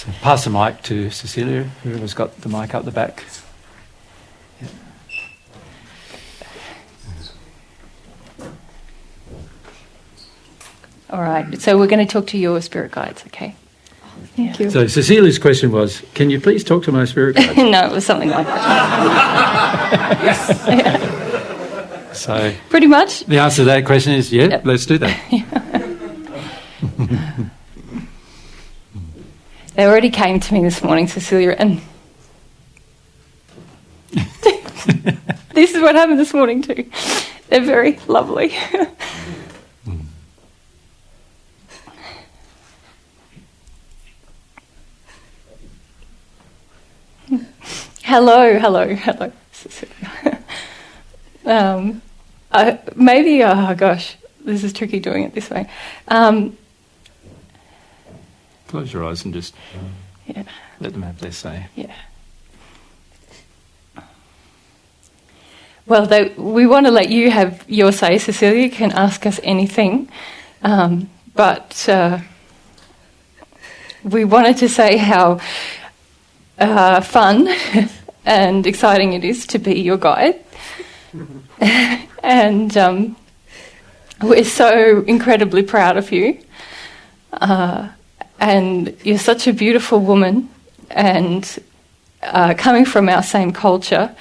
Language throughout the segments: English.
So pass the mic to Cecilia, whoever's got the mic up the back. Yeah. All right, so we're going to talk to your spirit guides, okay? Thank you. So Cecilia's question was, can you please talk to my spirit guides? No, it was something like that. Yes. Yeah. So pretty much. the answer to that question is, yeah, Yep. let's do that. They already came to me this morning, Cecilia, and this is what happened this morning too. They're very lovely. Hello, Cecilia. Maybe, oh gosh, this is tricky doing it this way. Close your eyes and just Yeah. let them have their say. Yeah. Well, we want to let you have your say, Cecilia. You can ask us anything. But we wanted to say how fun and exciting it is to be your guide. And we're so incredibly proud of you. And you're such a beautiful woman, and coming from our same culture,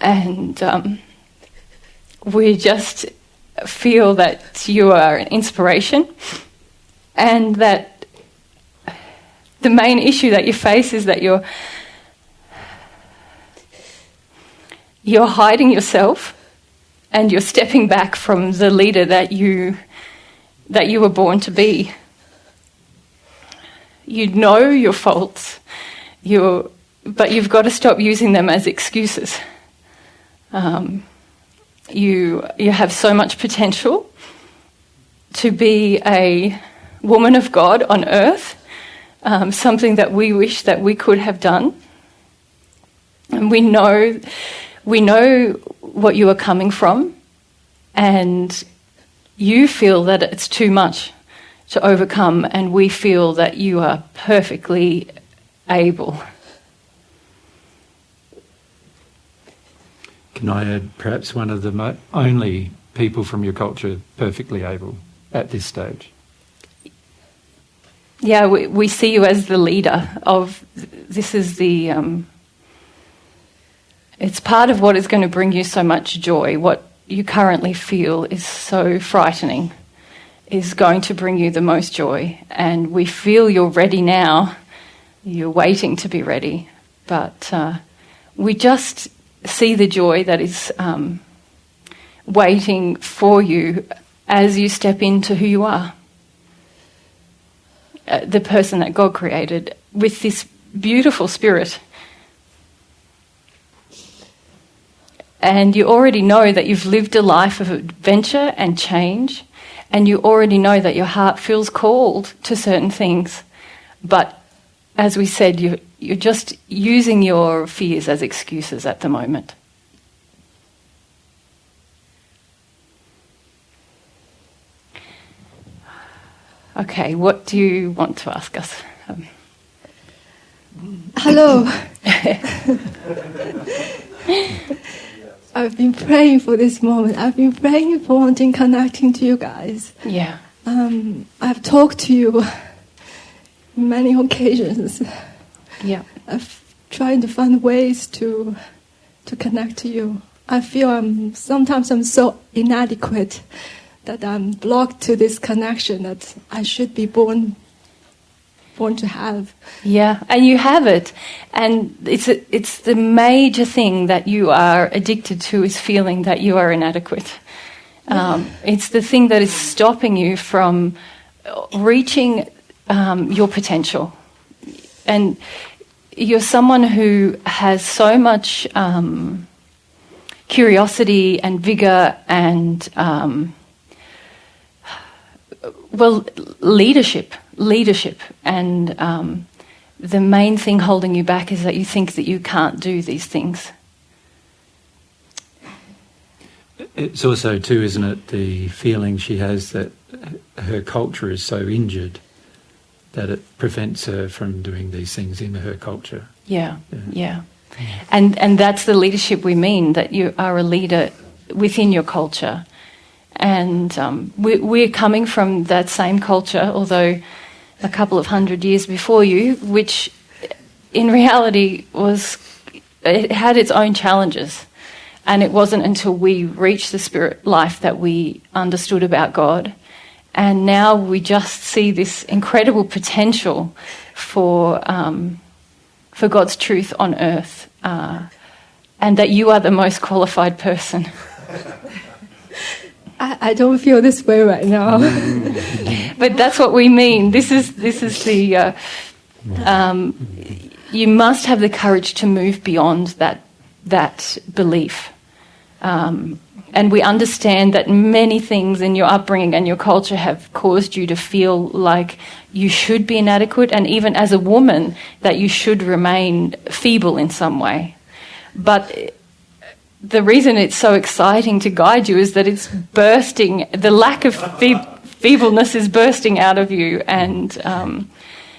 and we just feel that you are an inspiration, and that the main issue that you face is that you're hiding yourself, and you're stepping back from the leader that you were born to be. You know your faults, but you've got to stop using them as excuses. You have so much potential to be a woman of God on earth, something that we wish that we could have done. And we know what you are coming from, and you feel that it's too much to overcome, and we feel that you are perfectly able. Can I add perhaps one of the only people from your culture perfectly able at this stage? Yeah, we see you as the leader of, this is the, it's part of what is going to bring you so much joy. What you currently feel is so frightening is going to bring you the most joy. And we feel you're ready now. You're waiting to be ready. But we just see the joy that is waiting for you as you step into who you are. The person that God created with this beautiful spirit. And you already know that you've lived a life of adventure and change, and you already know that your heart feels called to certain things. But as we said, you're just using your fears as excuses at the moment. Okay, what do you want to ask us? Hello. I've been praying for this moment. I've been praying for wanting connecting to you guys. Yeah. I've talked to you many occasions. Yeah. I've tried to find ways to connect to you. I feel sometimes I'm so inadequate that I'm blocked to this connection that I should be born to have. Yeah, and you have it. And it's the major thing that you are addicted to is feeling that you are inadequate. It's the thing that is stopping you from reaching your potential. And you're someone who has so much curiosity and vigor and, leadership. And the main thing holding you back is that you think that you can't do these things. It's also too, isn't it, the feeling she has that her culture is so injured that it prevents her from doing these things in her culture. Yeah. And that's the leadership we mean, that you are a leader within your culture. And we're coming from that same culture, although a couple of 100 years before you, which in reality it had its own challenges. And it wasn't until we reached the spirit life that we understood about God. And now we just see this incredible potential for God's truth on earth, and that you are the most qualified person. I don't feel this way right now. But that's what we mean. This is the. You must have the courage to move beyond that belief. And we understand that many things in your upbringing and your culture have caused you to feel like you should be inadequate, and even as a woman, that you should remain feeble in some way. But the reason it's so exciting to guide you is that it's bursting, the lack of feebleness is bursting out of you, and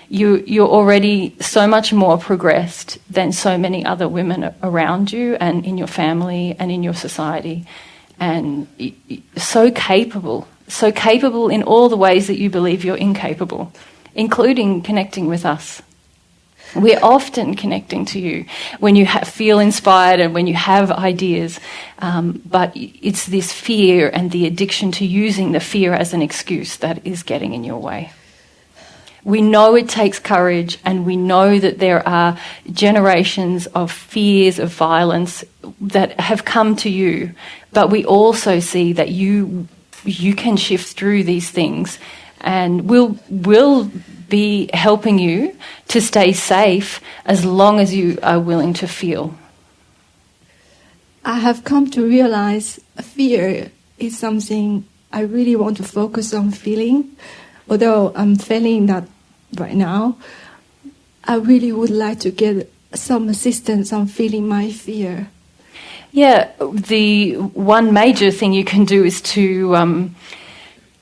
you're already so much more progressed than so many other women around you and in your family and in your society. And so capable in all the ways that you believe you're incapable, including connecting with us. We're often connecting to you when you feel inspired and when you have ideas, but it's this fear and the addiction to using the fear as an excuse that is getting in your way. We know it takes courage, and we know that there are generations of fears of violence that have come to you, but we also see that you can shift through these things, and we'll be helping you to stay safe as long as you are willing to feel. I have come to realize fear is something I really want to focus on feeling. Although I'm feeling that right now, I really would like to get some assistance on feeling my fear. Yeah, the one major thing you can do is to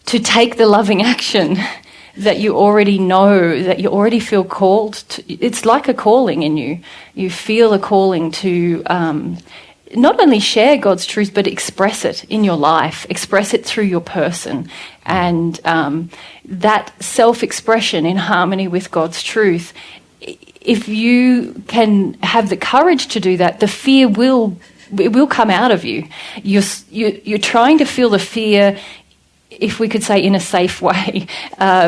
take the loving action that you already know, that you already feel called to. It's like a calling in you. You feel a calling to not only share God's truth, but express it in your life, express it through your person. And that self-expression in harmony with God's truth, if you can have the courage to do that, the fear will come out of you. You're trying to feel the fear, if we could say, in a safe way.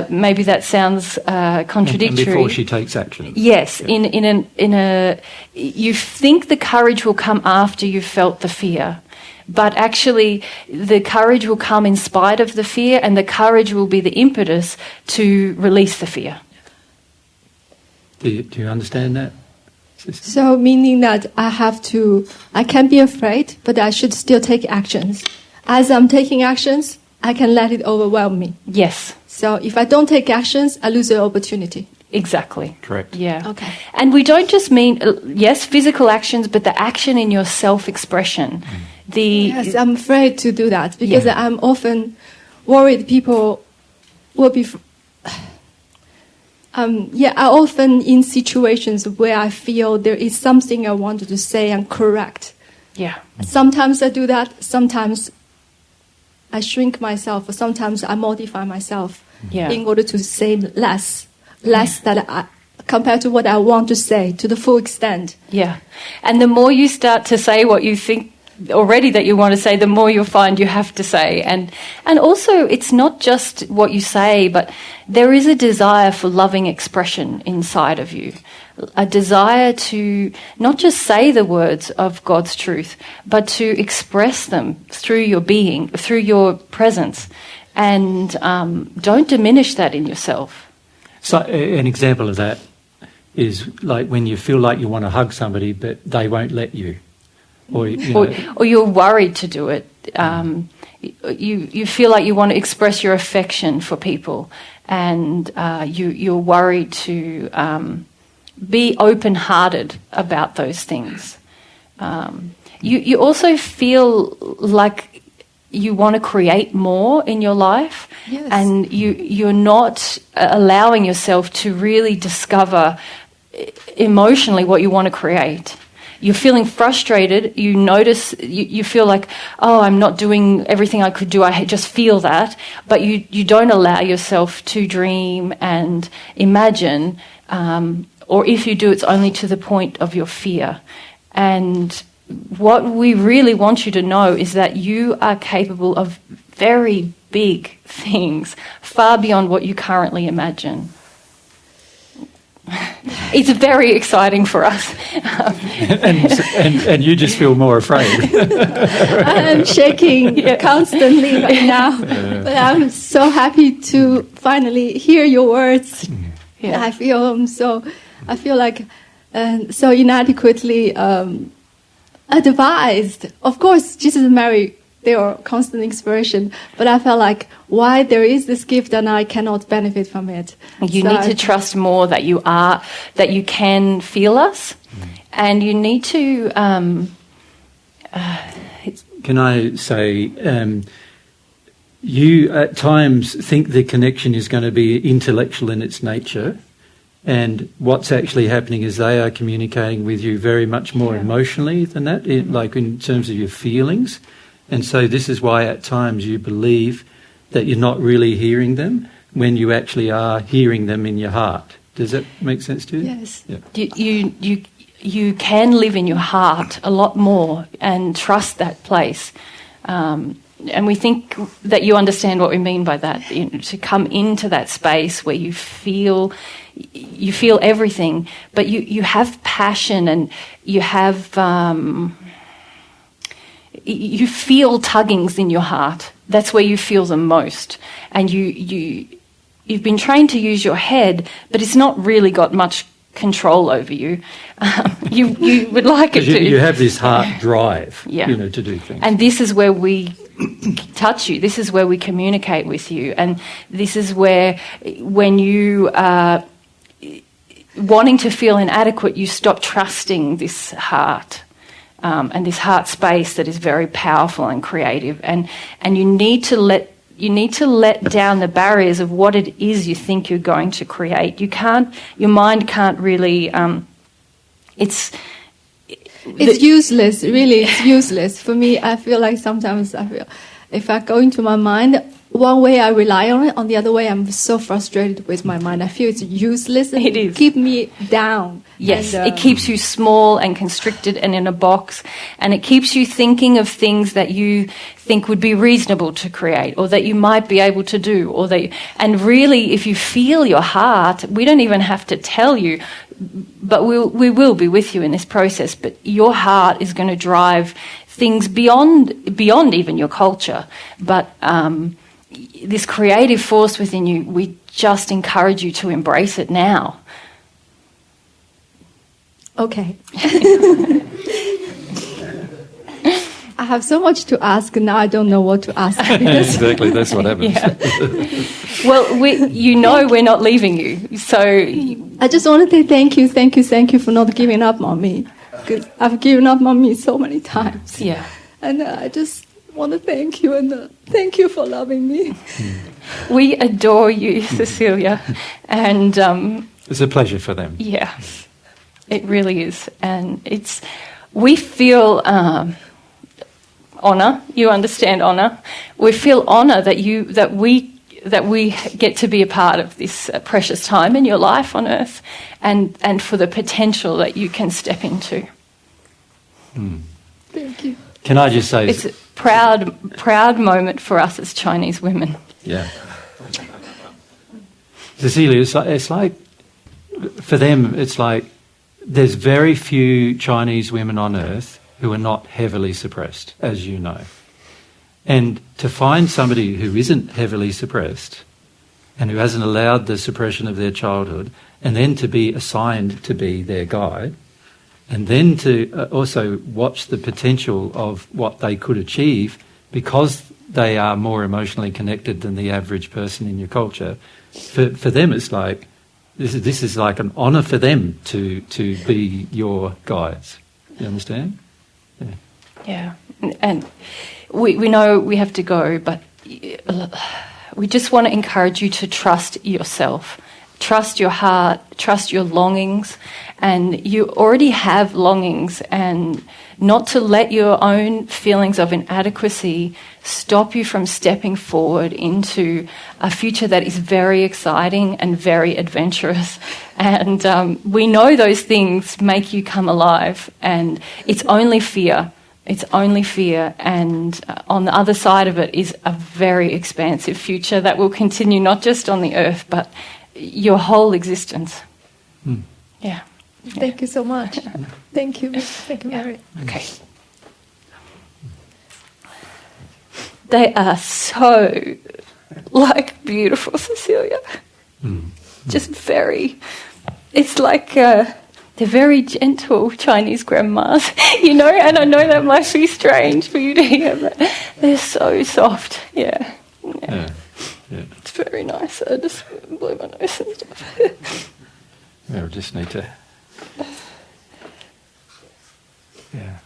Maybe that sounds contradictory. And before she takes action. Yes, yeah. You think the courage will come after you've felt the fear, but actually the courage will come in spite of the fear, and the courage will be the impetus to release the fear. Do you understand that? So meaning that I can be afraid, but I should still take actions. As I'm taking actions, I can let it overwhelm me. Yes. So if I don't take actions, I lose the opportunity. Exactly. Correct. Yeah. Okay. And we don't just mean, yes, physical actions, but the action in your self-expression. Yes, I'm afraid to do that because I'm often worried people will be... I often in situations where I feel there is something I wanted to say and correct. Yeah. Sometimes I do that. Sometimes I shrink myself. Or sometimes I modify myself in order to say less compared to what I want to say to the full extent. Yeah. And the more you start to say what you think already that you want to say, the more you'll find you have to say. And also, it's not just what you say, but there is a desire for loving expression inside of you. A desire to not just say the words of God's truth, but to express them through your being, through your presence. And don't diminish that in yourself. So an example of that is like when you feel like you want to hug somebody, but they won't let you. Or you're worried to do it. You feel like you want to express your affection for people, and you're worried to be open-hearted about those things. You also feel like you want to create more in your life, Yes. and you're not allowing yourself to really discover emotionally what you want to create. You're feeling frustrated, you notice, you feel like, oh, I'm not doing everything I could do, I just feel that, but you don't allow yourself to dream and imagine, or if you do, it's only to the point of your fear. And what we really want you to know is that you are capable of very big things, far beyond what you currently imagine. It's very exciting for us. and you just feel more afraid. I'm shaking constantly right now, but I'm so happy to finally hear your words. Yeah. I feel like so inadequately advised. Of course, Jesus and Mary, they are constant inspiration, but I felt like why there is this gift and I cannot benefit from it. You need to trust more that you can feel us, and you need to. Can I say, you at times think the connection is going to be intellectual in its nature, and what's actually happening is they are communicating with you very much more emotionally than that, like in terms of your feelings. And so this is why at times you believe that you're not really hearing them when you actually are hearing them in your heart. Does that make sense to you? Yes. Yeah. You can live in your heart a lot more and trust that place. And we think that you understand what we mean by that, to come into that space where you feel everything, but you have passion and you have... you feel tuggings in your heart. That's where you feel them most. And you've been trained to use your head, but it's not really got much control over you. You would like it to. You have this heart drive, Yeah. to do things. And this is where we touch you. This is where we communicate with you. And this is where, when you are wanting to feel inadequate, you stop trusting this heart. And this heart space that is very powerful and creative, and you need to let down the barriers of what it is you think you're going to create. Your mind can't really. It's useless. Really, it's useless for me. I feel like sometimes if I go into my mind, one way I rely on it, on the other way I'm so frustrated with my mind. I feel it's useless. And It is. Keep me down. Yes, And, it keeps you small and constricted and in a box, and it keeps you thinking of things that you think would be reasonable to create, or that you might be able to do, and really, if you feel your heart, we don't even have to tell you, but we will be with you in this process. But your heart is going to drive things beyond even your culture. But this creative force within you, we just encourage you to embrace it now. Okay. I have so much to ask, and now I don't know what to ask. Exactly, that's what happens. Yeah. Well, we're not leaving you. So I just want to say thank you for not giving up on me, because I've given up on me so many times. yeah. And I just want to thank you, and thank you for loving me. We adore you, Cecilia, and It's a pleasure for them. yeah, it really is, and we feel honor. You understand honor. We feel honor that we get to be a part of this precious time in your life on earth, and for the potential that you can step into. Thank you. Can I just say... It's a proud moment for us as Chinese women. Yeah. Cecilia, it's like, for them, it's like there's very few Chinese women on earth who are not heavily suppressed, as you know. And to find somebody who isn't heavily suppressed and who hasn't allowed the suppression of their childhood, and then to be assigned to be their guide, and then to also watch the potential of what they could achieve because they are more emotionally connected than the average person in your culture, for them it's like, this is like an honour for them to be your guides. You understand? Yeah, and we know we have to go, but we just want to encourage you to trust yourself, trust your heart, trust your longings, and you already have longings, and not to let your own feelings of inadequacy stop you from stepping forward into a future that is very exciting and very adventurous. And we know those things make you come alive, and it's only fear. It's only fear, and on the other side of it is a very expansive future that will continue not just on the earth, but your whole existence. Yeah. Thank you so much. Thank you. Thank you, Mary. Okay. They are so, beautiful, Cecilia. Just very, it's like they're very gentle Chinese grandmas, and I know that must be strange for you to hear, but they're so soft. Yeah. It's very nice. I just blow my nose and stuff. Yeah, we just need to... Yeah.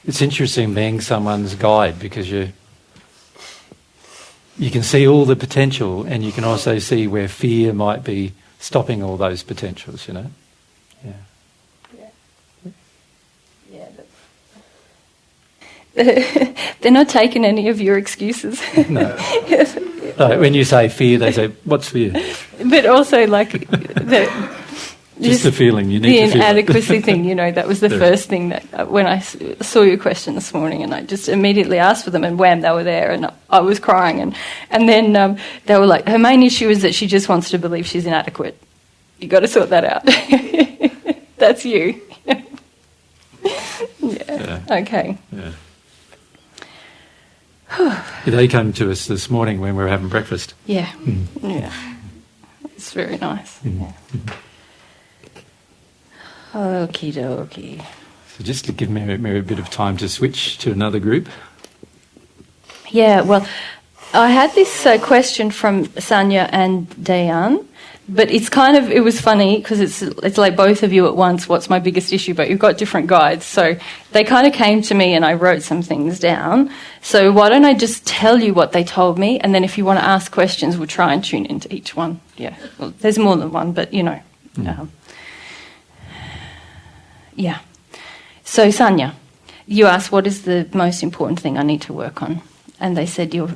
It's interesting being someone's guide, because you can see all the potential, and you can also see where fear might be stopping all those potentials, Yeah. They're not taking any of your excuses. No. When you say fear, they say, "What's fear?" But also, just the feeling you need the to feel inadequacy thing. That was the first thing that when I saw your question this morning, and I just immediately asked for them, and wham, they were there, and I was crying, and then they were like, her main issue is that she just wants to believe she's inadequate. You got to sort that out. That's you. Yeah. Okay. Yeah. They came to us this morning when we were having breakfast. Yeah. Yeah. It's very nice. Yeah. Okie dokie. So just to give Mary a bit of time to switch to another group. Yeah, well, I had this question from Sanya and Dayan, but it was funny because it's like both of you at once, what's my biggest issue, but you've got different guides. So they kind of came to me and I wrote some things down. So why don't I just tell you what they told me, and then if you want to ask questions, we'll try and tune into each one. Yeah, well, there's more than one, but yeah. So Sanya, you asked what is the most important thing I need to work on, and they said your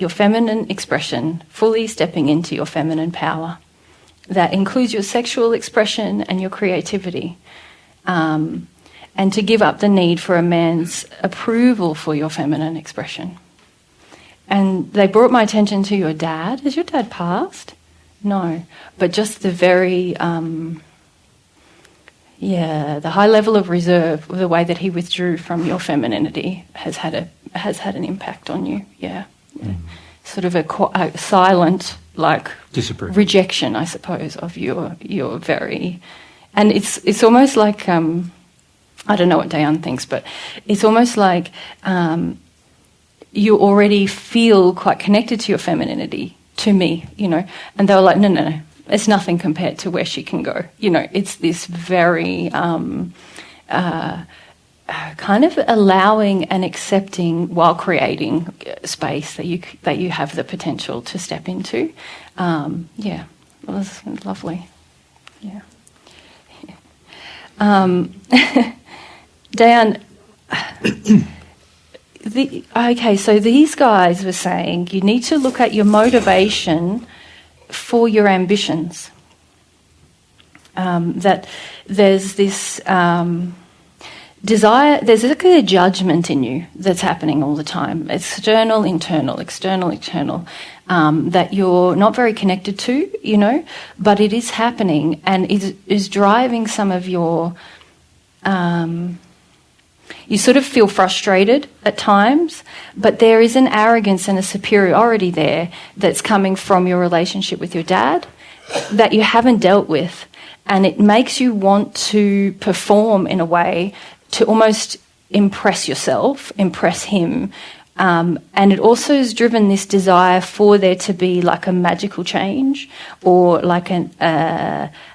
feminine expression, fully stepping into your feminine power. That includes your sexual expression and your creativity, and to give up the need for a man's approval for your feminine expression. And they brought my attention to your dad. Has your dad passed? No, but just the very, the high level of reserve, the way that he withdrew from your femininity has had an impact on you. Yeah. Sort of a silent, disapproval, rejection, I suppose, of your very, and it's almost like I don't know what Dayan thinks, but it's almost like you already feel quite connected to your femininity, to me, and they were like, no, it's nothing compared to where she can go. It's this very kind of allowing and accepting while creating space that you have the potential to step into. It was lovely. Yeah. Dayan, so these guys were saying you need to look at your motivation for your ambitions. That there's this desire, there's a judgment in you that's happening all the time. External, internal, that you're not very connected to, but it is happening and is driving some of your... you sort of feel frustrated at times, but there is an arrogance and a superiority there that's coming from your relationship with your dad that you haven't dealt with, and it makes you want to perform in a way to almost impress yourself, impress him, and it also has driven this desire for there to be like a magical change or like an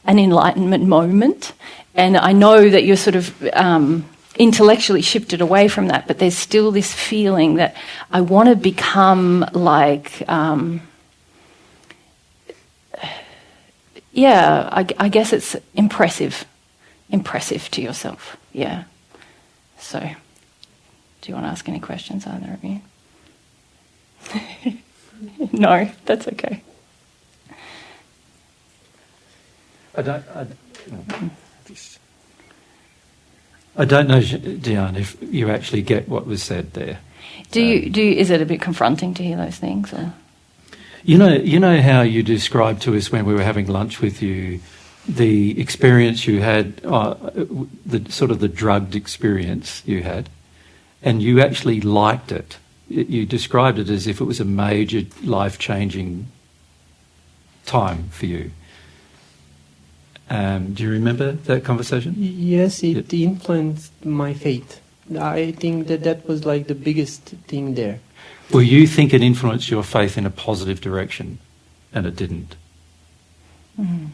enlightenment moment. And I know that you're sort of intellectually shifted away from that, but there's still this feeling that I want to become like, I guess it's impressive to yourself. Yeah. So, do you want to ask any questions, either of you? No, that's okay. I don't know, Diane, if you actually get what was said there. Is it a bit confronting to hear those things? Or? You know how you described to us when we were having lunch with you the experience you had, the sort of the drugged experience you had, and you actually liked it. You described it as if it was a major life-changing time for you. Do you remember that conversation? Yes, it influenced my faith. I think that was like the biggest thing there. Well, you think it influenced your faith in a positive direction, and it didn't. Mm.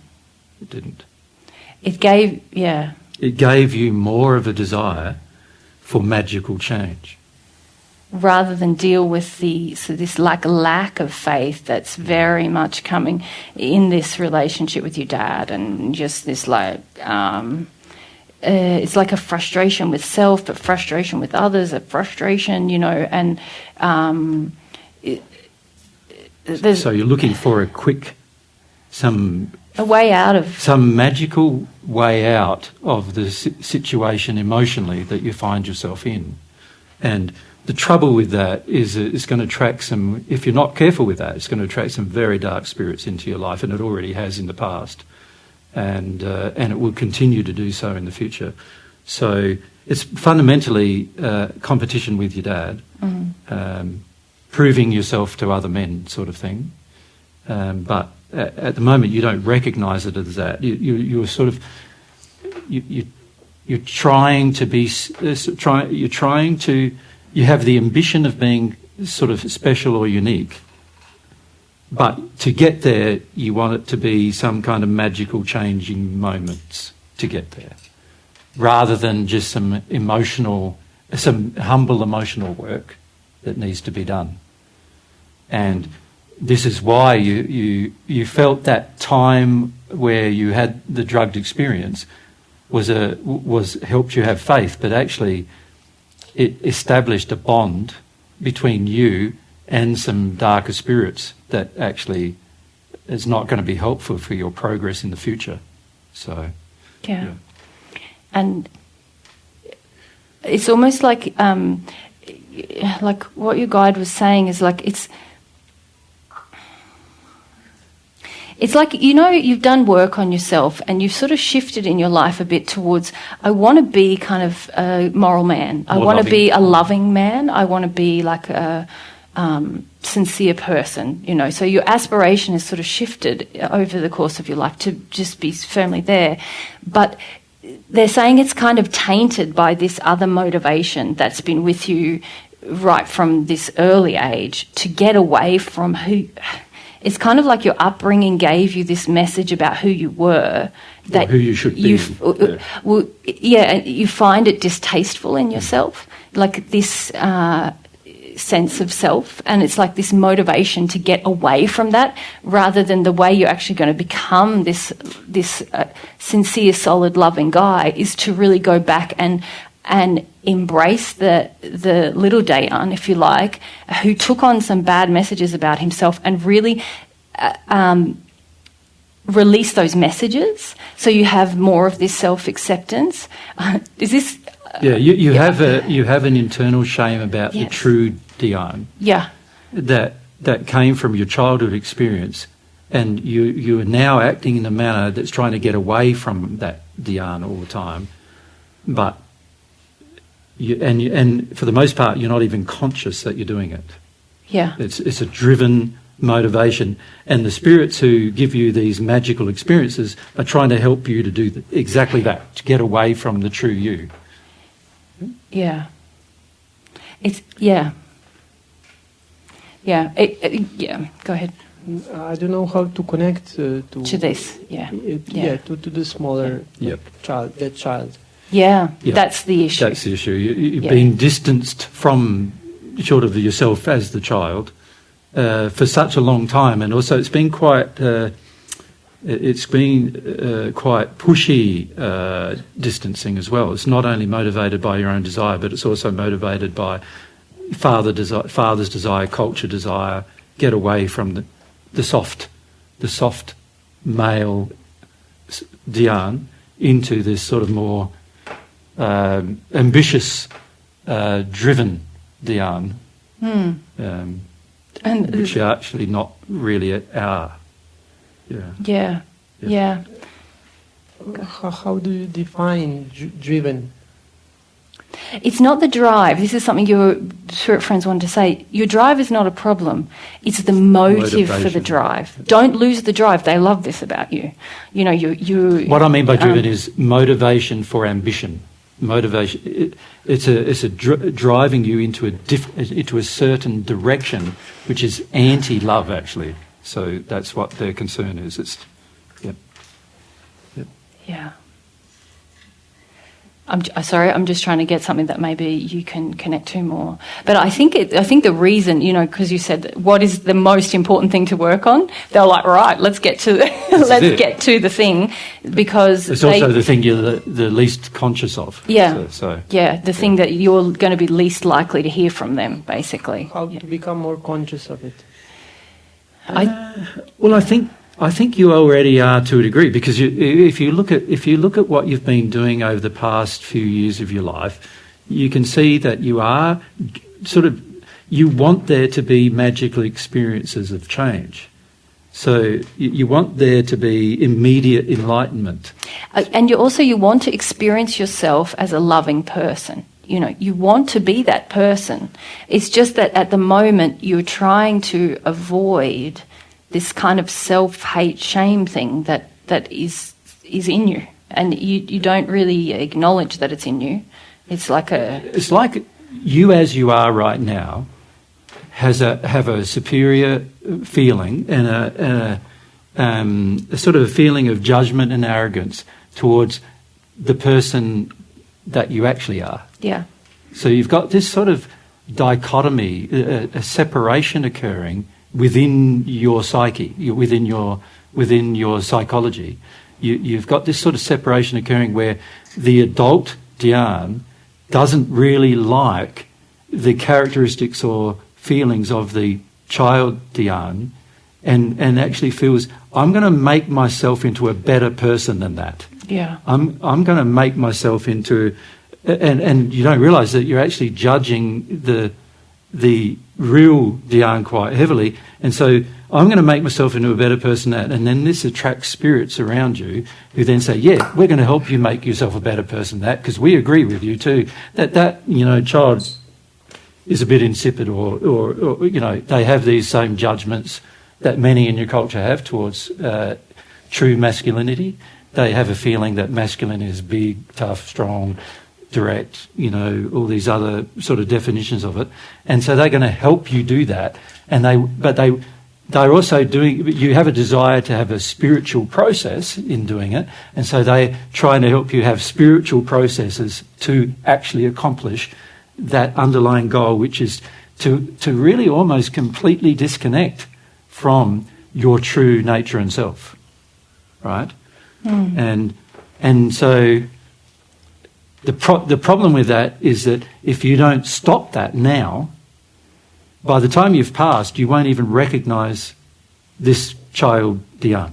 It didn't. It gave you more of a desire for magical change. Rather than deal with this like lack of faith that's very much coming in this relationship with your dad, and just this like it's like a frustration with self, but frustration with others, a frustration, and so you're looking for a way out of some magical way out of the situation emotionally that you find yourself in, and the trouble with that is it's going to attract some, if you're not careful with that, it's going to attract some very dark spirits into your life, and it already has in the past, and it will continue to do so in the future. So it's fundamentally competition with your dad, proving yourself to other men sort of thing. But at the moment you don't recognise it as that. You're sort of, you're trying to be, you have the ambition of being sort of special or unique, but to get there, you want it to be some kind of magical changing moments to get there, rather than just some humble emotional work that needs to be done. And this is why you felt that time where you had the drugged experience was helped you have faith, but actually it established a bond between you and some darker spirits that actually is not going to be helpful for your progress in the future. So, yeah. And it's almost like what your guide was saying is like it's like, you've done work on yourself and you've sort of shifted in your life a bit towards, I want to be kind of a moral man. I want to be a loving man. I want to be like a sincere person, So your aspiration is sort of shifted over the course of your life to just be firmly there. But they're saying it's kind of tainted by this other motivation that's been with you right from this early age to get away from who... It's kind of like your upbringing gave you this message about who you were, that or who you should be. You find it distasteful in yourself, like this sense of self, and it's like this motivation to get away from that, rather than the way you're actually going to become this sincere, solid, loving guy is to really go back and embrace the little Dayan, if you like, who took on some bad messages about himself and really release those messages, so you have more of this self-acceptance. Is this? You have an internal shame about the true Dayan. Yeah. That came from your childhood experience, and you are now acting in a manner that's trying to get away from that Dayan all the time, but. And for the most part, you're not even conscious that you're doing it. Yeah. It's a driven motivation. And the spirits who give you these magical experiences are trying to help you to do exactly that, to get away from the true you. Yeah. Yeah. Go ahead. I don't know how to connect to this. Yeah. To the smaller child. Yeah, Yeah. that's the issue. That's the issue. You've been distanced from sort of yourself as the child for such a long time, and also it's been quite quite pushy distancing as well. It's not only motivated by your own desire, but it's also motivated by father's desire, culture desire. Get away from the soft male Dhyan into this sort of more ambitious, driven Dhyan, which are actually not really our. Yeah. How do you define driven? It's not the drive. This is something your spirit friends wanted to say. Your drive is not a problem. It's the motive for the drive. Don't lose the drive. They love this about you. You know, you. What I mean by driven is motivation for ambition. Motivation. It's driving you into a certain direction, which is anti-love actually. So that's what their concern is. Yeah. I'm sorry, I'm just trying to get something that maybe you can connect to more. But I think the reason, you know, because you said what is the most important thing to work on, they're like, right, let's get to get to the thing, because it's also the thing you're the least conscious of. Yeah. So the thing that you're going to be least likely to hear from them, basically. How to become more conscious of it? Well, I think you already are to a degree, because if you look at what you've been doing over the past few years of your life, you can see that you are you want there to be magical experiences of change. So you want there to be immediate enlightenment. And you want to experience yourself as a loving person. You know, you want to be that person. It's just that at the moment you're trying to avoid this kind of self-hate, shame thing that is in you, and you don't really acknowledge that it's in you. It's like you as you are right now have a superior feeling and a sort of a feeling of judgment and arrogance towards the person that you actually are. Yeah. So you've got this sort of dichotomy, a separation occurring within your psyche, within your psychology. You've got this sort of separation occurring where the adult Dhyan doesn't really like the characteristics or feelings of the child Dhyan, and actually feels, I'm going to make myself into a better person than that. Yeah. I'm going to make myself into, and you don't realise that you're actually judging the real Dhyan quite heavily, and so I'm going to make myself into a better person than that, and then this attracts spirits around you who then say, yeah, we're going to help you make yourself a better person than that, because we agree with you too that you know, child is a bit insipid, or you know, they have these same judgments that many in your culture have towards true masculinity. They have a feeling that masculinity is big, tough, strong, direct, you know, all these other sort of definitions of it. And so they're going to help you do that. And they're also doing, you have a desire to have a spiritual process in doing it. And so they're trying to help you have spiritual processes to actually accomplish that underlying goal, which is to really almost completely disconnect from your true nature and self. Right? And so the problem with that is that if you don't stop that now, by the time you've passed, you won't even recognise this child Dhyan.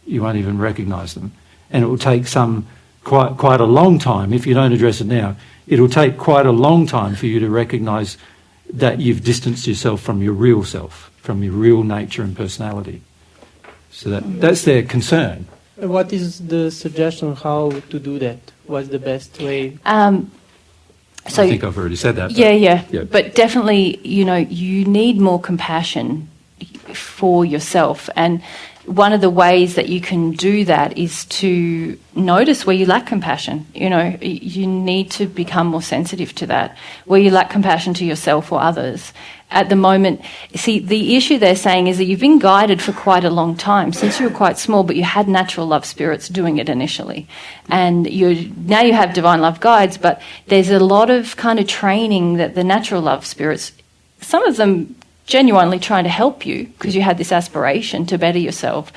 You won't even recognise them, and it will take quite a long time. If you don't address it now, it will take quite a long time for you to recognise that you've distanced yourself from your real self, from your real nature and personality. So that's their concern. What is the suggestion how to do that? What's the best way? So I think I've already said that. Yeah. But definitely, you know, you need more compassion for yourself. And one of the ways that you can do that is to notice where you lack compassion. You know, you need to become more sensitive to that, where you lack compassion to yourself or others. At the moment, see, the issue they're saying is that you've been guided for quite a long time, since you were quite small, but you had natural love spirits doing it initially. And now you have divine love guides, but there's a lot of kind of training that the natural love spirits, some of them genuinely trying to help you because you had this aspiration to better yourself.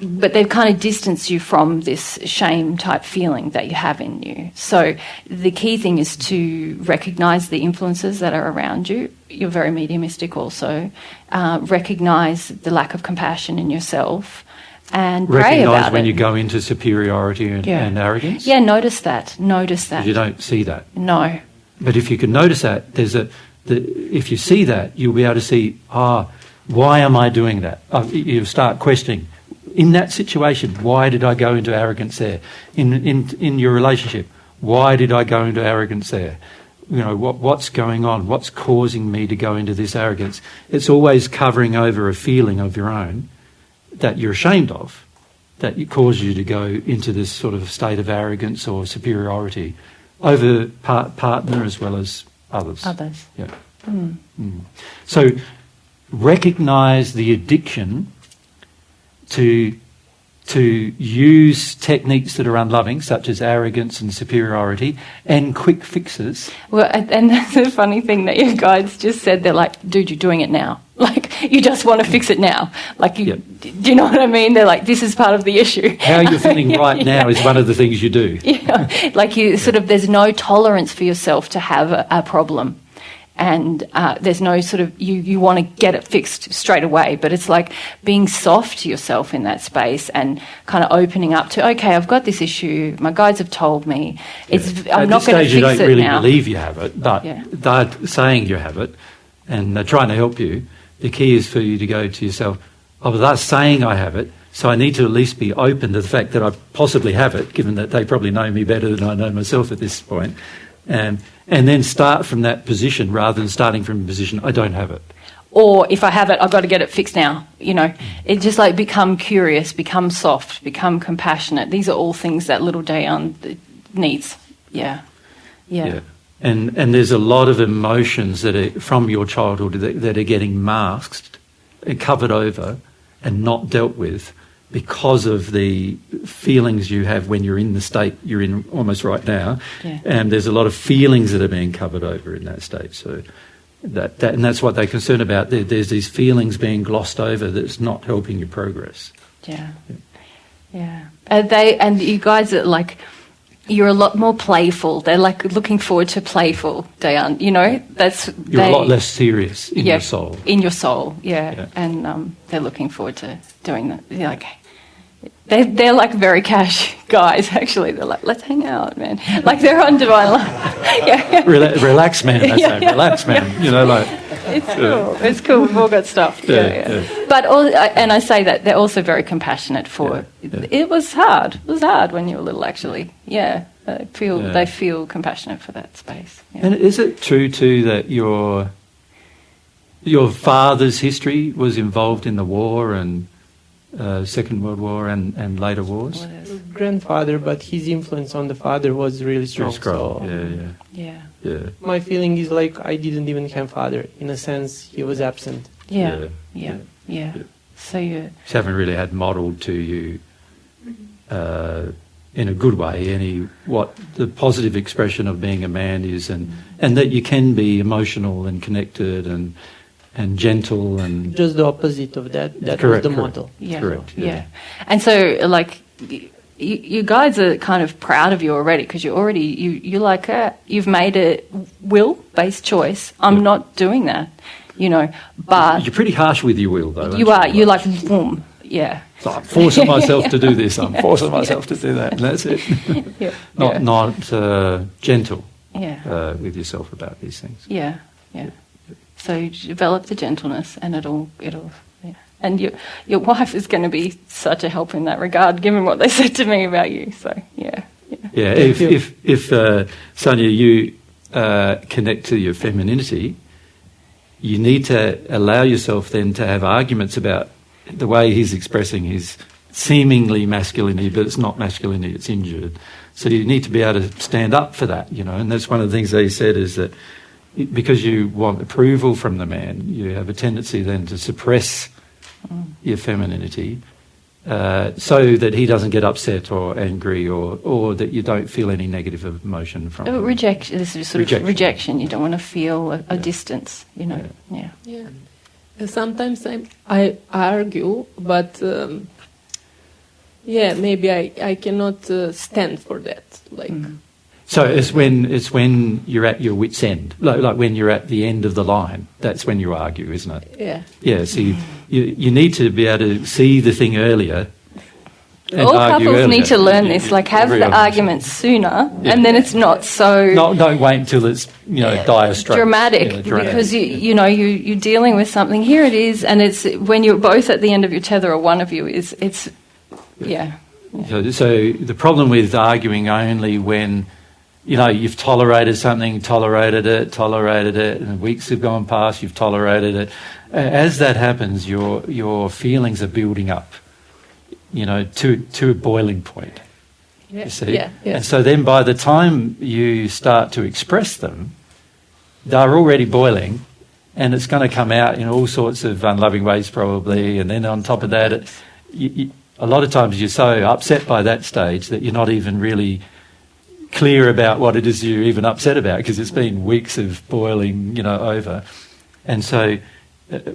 But they've kind of distanced you from this shame type feeling that you have in you. So the key thing is to recognise the influences that are around you. You're very mediumistic also. Recognise the lack of compassion in yourself and pray about it. Recognise when you go into superiority and arrogance? Yeah, notice that. Notice that. You don't see that. No. But if you can notice that, if you see that, you'll be able to see, why am I doing that? You start questioning. In that situation, why did I go into arrogance there? In your relationship, why did I go into arrogance there? You know, what's going on? What's causing me to go into this arrogance? It's always covering over a feeling of your own that you're ashamed of, that causes you to go into this sort of state of arrogance or superiority over partner as well as others. Others. Yeah. So recognise the addiction to use techniques that are unloving, such as arrogance and superiority, and quick fixes. Well, and that's the funny thing that your guides just said. They're like, dude, you're doing it now. Like, you just want to fix it now. Like, do you know what I mean? They're like, this is part of the issue. How you're feeling right now is one of the things you do. Yeah, like you sort of, there's no tolerance for yourself to have a problem. And there's no sort of, you want to get it fixed straight away, but it's like being soft to yourself in that space and kind of opening up to, okay, I've got this issue, my guides have told me, I'm not going to fix it now. At this stage you don't really believe you have it, but they're saying you have it and they're trying to help you. The key is for you to go to yourself, but they're saying I have it, so I need to at least be open to the fact that I possibly have it, given that they probably know me better than I know myself at this point. And then start from that position rather than starting from a position, I don't have it. Or if I have it, I've got to get it fixed now. You know, it's just like become curious, become soft, become compassionate. These are all things that little Dayan needs. Yeah. And there's a lot of emotions that are from your childhood that are getting masked and covered over and not dealt with because of the feelings you have when you're in the state you're in almost right now. Yeah. And there's a lot of feelings that are being covered over in that state. So and that's what they're concerned about. There's these feelings being glossed over that's not helping your progress. Yeah. And you guys are like, you're a lot more playful. They're like looking forward to playful, Dayan. You know, you're a lot less serious in your soul. In your soul, yeah. And they're looking forward to doing that. They're like very cash guys, actually. They're like, let's hang out, man. Like they're on divine love. Relax, man. They say, relax, man. You know, like it's cool. It's cool. We've all got stuff. But and I say that they're also very compassionate for. It was hard. It was hard when you were little, actually. Yeah, they feel compassionate for that space. Yeah. And is it true too that your father's history was involved in the war and Second World War and later wars? Grandfather, but his influence on the father was really strong. Yeah. My feeling is like I didn't even have father. In a sense, he was absent. Yeah. So you haven't really had modelled to you in a good way what the positive expression of being a man is, and that you can be emotional and connected and gentle and just the opposite of that. That was the model. Yeah. And so like you guys are kind of proud of you already because you're like you've made a will-based choice. I'm not doing that, you know. But you're pretty harsh with your will, though. You are. You're like boom. Yeah. So I'm forcing myself to do this. I'm forcing myself to do that, and that's it. Not gentle. With yourself about these things. Yeah. So you develop the gentleness, and it'll. And your wife is going to be such a help in that regard, given what they said to me about you. So yeah. If Sonia, you connect to your femininity, you need to allow yourself then to have arguments about the way he's expressing his seemingly masculinity, but it's not masculinity, it's injured. So you need to be able to stand up for that, you know, and that's one of the things they said is that because you want approval from the man, you have a tendency then to suppress your femininity so that he doesn't get upset or angry or that you don't feel any negative emotion from him. Rejection. This is sort of rejection. You don't want to feel a distance, you know. Yeah. Sometimes I argue, but maybe I cannot stand for that. Like. So it's when you're at your wit's end, like when you're at the end of the line. That's when you argue, isn't it? Yeah. Yeah. So you need to be able to see the thing earlier. And all argue couples earlier. need to learn this. Like have the argument sooner, and then it's not so. Don't wait until it's dire straits. Dramatic, because you're dealing with something. Here it is, and it's when you're both at the end of your tether, or one of you is. So the problem with arguing only when. You've tolerated something, tolerated it, and weeks have gone past, you've tolerated it. As that happens, your feelings are building up, to a boiling point. Yeah. You see? Yeah. And so then by the time you start to express them, they're already boiling, and it's going to come out in all sorts of unloving ways probably, and then on top of that, a lot of times you're so upset by that stage that you're not even really clear about what it is you're even upset about because it's been weeks of boiling, over. And so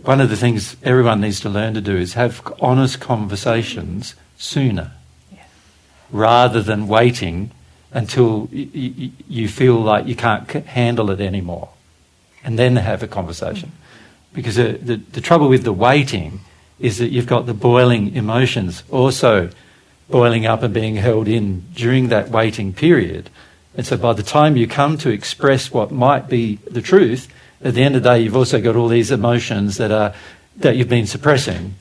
one of the things everyone needs to learn to do is have honest conversations sooner rather than waiting until you feel like you can't handle it anymore and then have a conversation. Because the trouble with the waiting is that you've got the boiling emotions also boiling up and being held in during that waiting period. And so by the time you come to express what might be the truth, at the end of the day you've also got all these emotions that you've been suppressing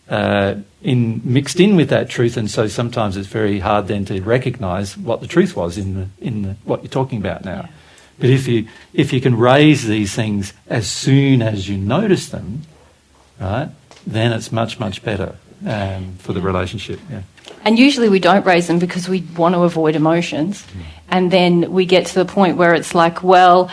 mixed in with that truth, and so sometimes it's very hard then to recognise what the truth was in what you're talking about now. Yeah. But if you can raise these things as soon as you notice them, right, then it's much, much better for the relationship. Yeah. And usually we don't raise them because we want to avoid emotions. And then we get to the point where it's like, well,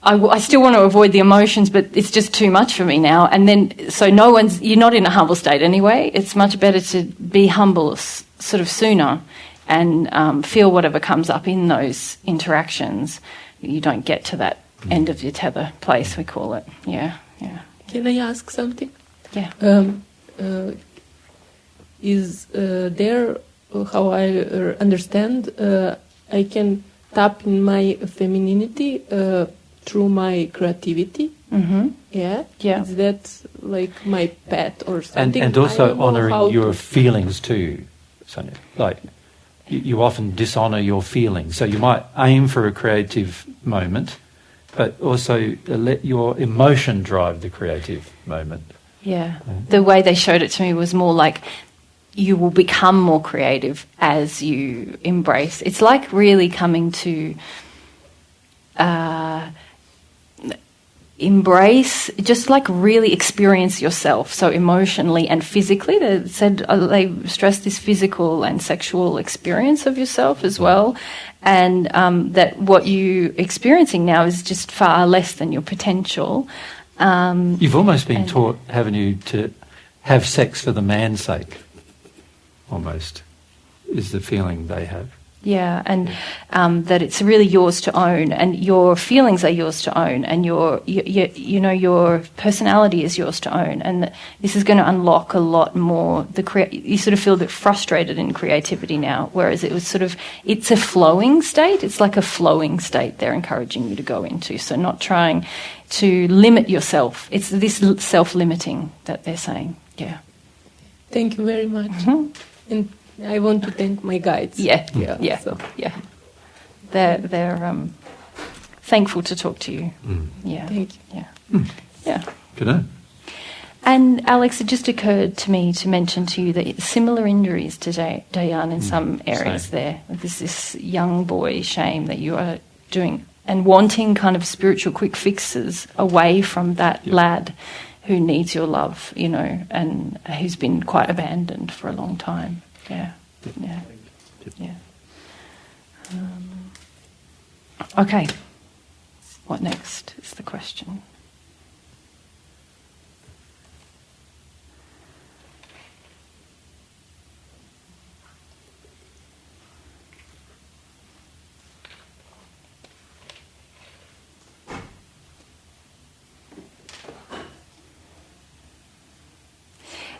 I still want to avoid the emotions, but it's just too much for me now. And then, so you're not in a humble state anyway. It's much better to be humble sort of sooner and feel whatever comes up in those interactions. You don't get to that end of your tether place, we call it. Yeah. Can I ask something? Yeah. Is there, how I understand, I can tap in my femininity through my creativity? Mm-hmm. Yeah. Is that like my pet or something? And also honouring your feelings too, Sonia. Like, you often dishonour your feelings. So you might aim for a creative moment, but also let your emotion drive the creative moment. Yeah. The way they showed it to me was more like you will become more creative as you embrace. It's like really coming to embrace, just like really experience yourself, so emotionally and physically. They said they stressed this physical and sexual experience of yourself as well, and that what you're experiencing now is just far less than your potential. You've almost been taught, haven't you, to have sex for the man's sake, almost, is the feeling they have. Yeah, and that it's really yours to own, and your feelings are yours to own, and your personality is yours to own, and this is going to unlock a lot more. You sort of feel a bit frustrated in creativity now, whereas it was it's a flowing state. It's like a flowing state they're encouraging you to go into. So not trying to limit yourself. It's this self-limiting that they're saying. Yeah. Thank you very much. Mm-hmm. And I want to thank my guides. Yeah. They're thankful to talk to you. Yeah. Thank you. Yeah. Yeah. Good night. And Alex, it just occurred to me to mention to you that similar injuries to Dayan in some areas there. There's this young boy shame that you are doing and wanting kind of spiritual quick fixes away from that lad who needs your love, you know, and who's been quite abandoned for a long time. Yeah, yeah, yeah. Okay, what next is the question.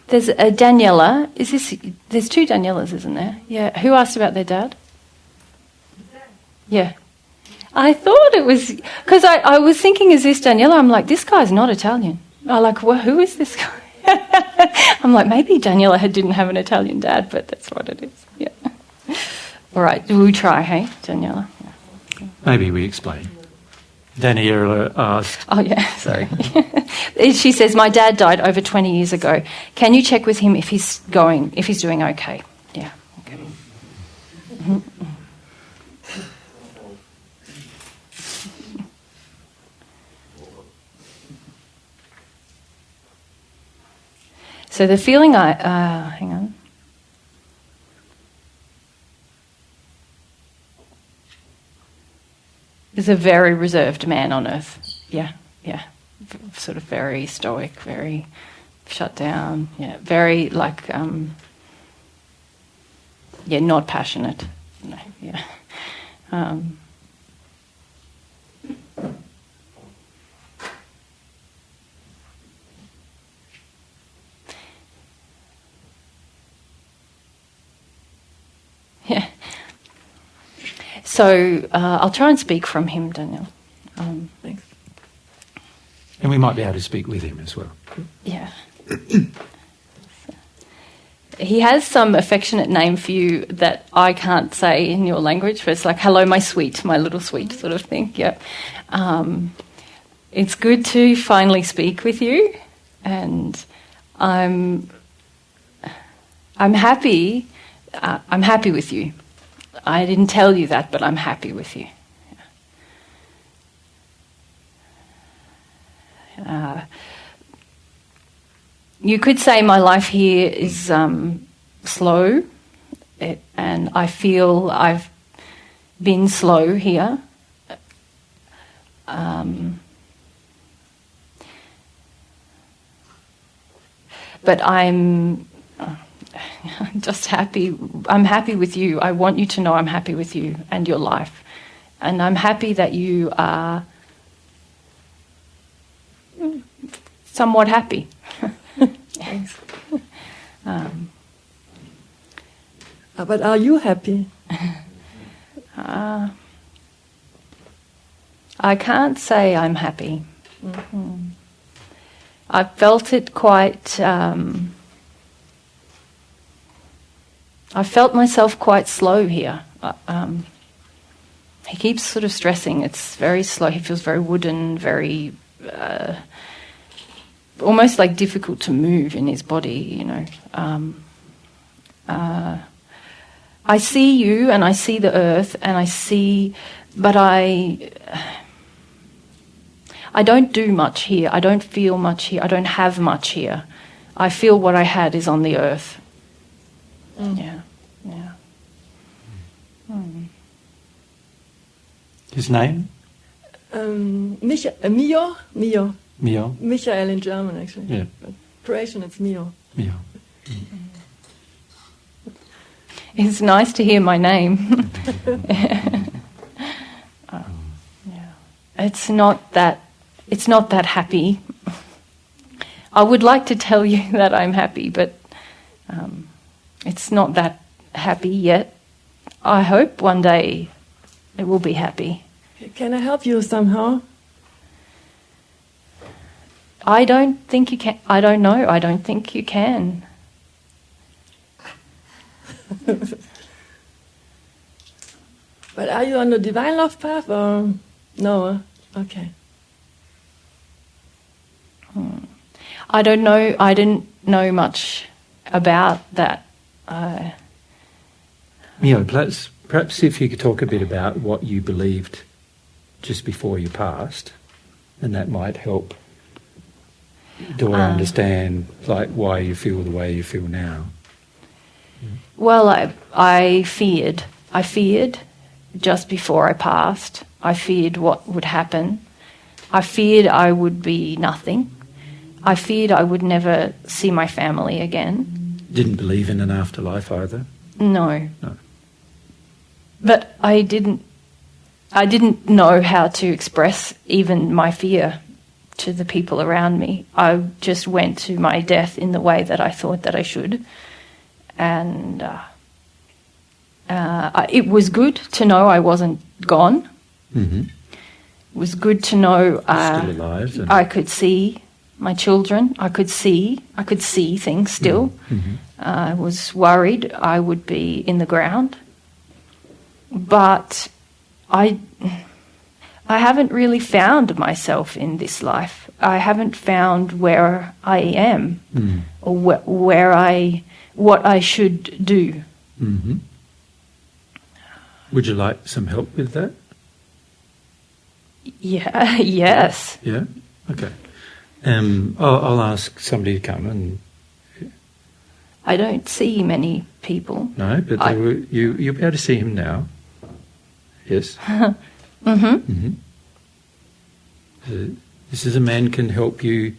There's a Daniela. There's two Danielas, isn't there? Yeah. Who asked about their dad? Yeah. I thought it was, because I was thinking, is this Daniela? I'm like, this guy's not Italian. I'm like, well, who is this guy? I'm like, maybe Daniela didn't have an Italian dad, but that's what it is. Yeah. All right. We try, hey, Daniela? Yeah. Maybe we explain. Daniela asked... Oh, yeah, sorry. She says, my dad died over 20 years ago. Can you check with him if he's doing okay? Yeah, okay. Mm-hmm. So the feeling hang on. Is a very reserved man on earth. Yeah, yeah. Sort of very stoic, very shut down. Yeah, very like, not passionate. No, yeah. Yeah. So I'll try and speak from him, Daniel. Thanks. And we might be able to speak with him as well. Yeah. He has some affectionate name for you that I can't say in your language, but it's like, hello, my sweet, my little sweet sort of thing. Yeah. It's good to finally speak with you, and I'm happy. I'm happy with you. I didn't tell you that, but I'm happy with you. You could say my life here is slow, and I feel I've been slow here. But I'm just happy. I'm happy with you. I want you to know I'm happy with you and your life. And I'm happy that you are somewhat happy. Thanks. But are you happy? I can't say I'm happy. Mm-hmm. I felt it quite... I felt myself quite slow here. He keeps sort of stressing. It's very slow. He feels very wooden, very... almost like difficult to move in his body, you know. I see you and I see the earth and I see... But I don't do much here. I don't feel much here. I don't have much here. I feel what I had is on the earth. Mm. Yeah, yeah. Mm. His name? Mio. Mio. Michael in German, actually. Yeah. But Croatian, it's Mio. Mio. It's nice to hear my name. Yeah. It's not that happy. I would like to tell you that I'm happy, but it's not that happy yet. I hope one day it will be happy. Can I help you somehow? I don't think you can. I don't know. I don't think you can. But are you on the divine love path or no? Okay. I don't know. I didn't know much about that. Mio, perhaps if you could talk a bit about what you believed just before you passed, and that might help. Do I understand like why you feel the way you feel now? Well, I feared. I feared just before I passed. I feared what would happen. I feared I would be nothing. I feared I would never see my family again. Didn't believe in an afterlife either? No. No. But I didn't know how to express even my fear to the people around me. I just went to my death in the way that I thought that I should. And it was good to know I wasn't gone. Mm-hmm. It was good to know Still alive. I could see my children. I could see things still. Mm-hmm. I was worried I would be in the ground. But I haven't really found myself in this life. I haven't found where I am or what I should do. Mm-hmm. Would you like some help with that? Yeah. Yes. Yeah? Okay. I'll ask somebody to come and... I don't see many people. No, but you'll be able to see him now. Yes? Mm-hmm. Mm-hmm. This is a man can help you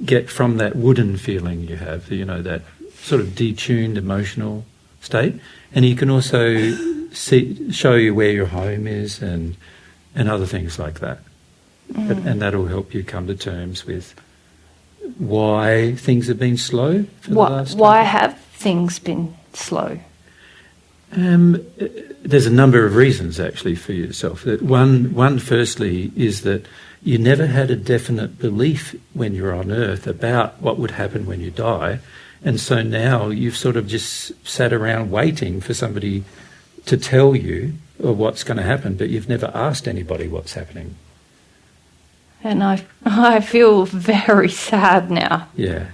get from that wooden feeling you have, that sort of detuned emotional state, and he can also show you where your home is and other things like that. And that'll help you come to terms with why things have been slow for the last Why time. have things been slow? There's a number of reasons actually for yourself. That one firstly is that you never had a definite belief when you're on earth about what would happen when you die, and so now you've sort of just sat around waiting for somebody to tell you what's going to happen, but you've never asked anybody what's happening. And I feel very sad now. Yeah.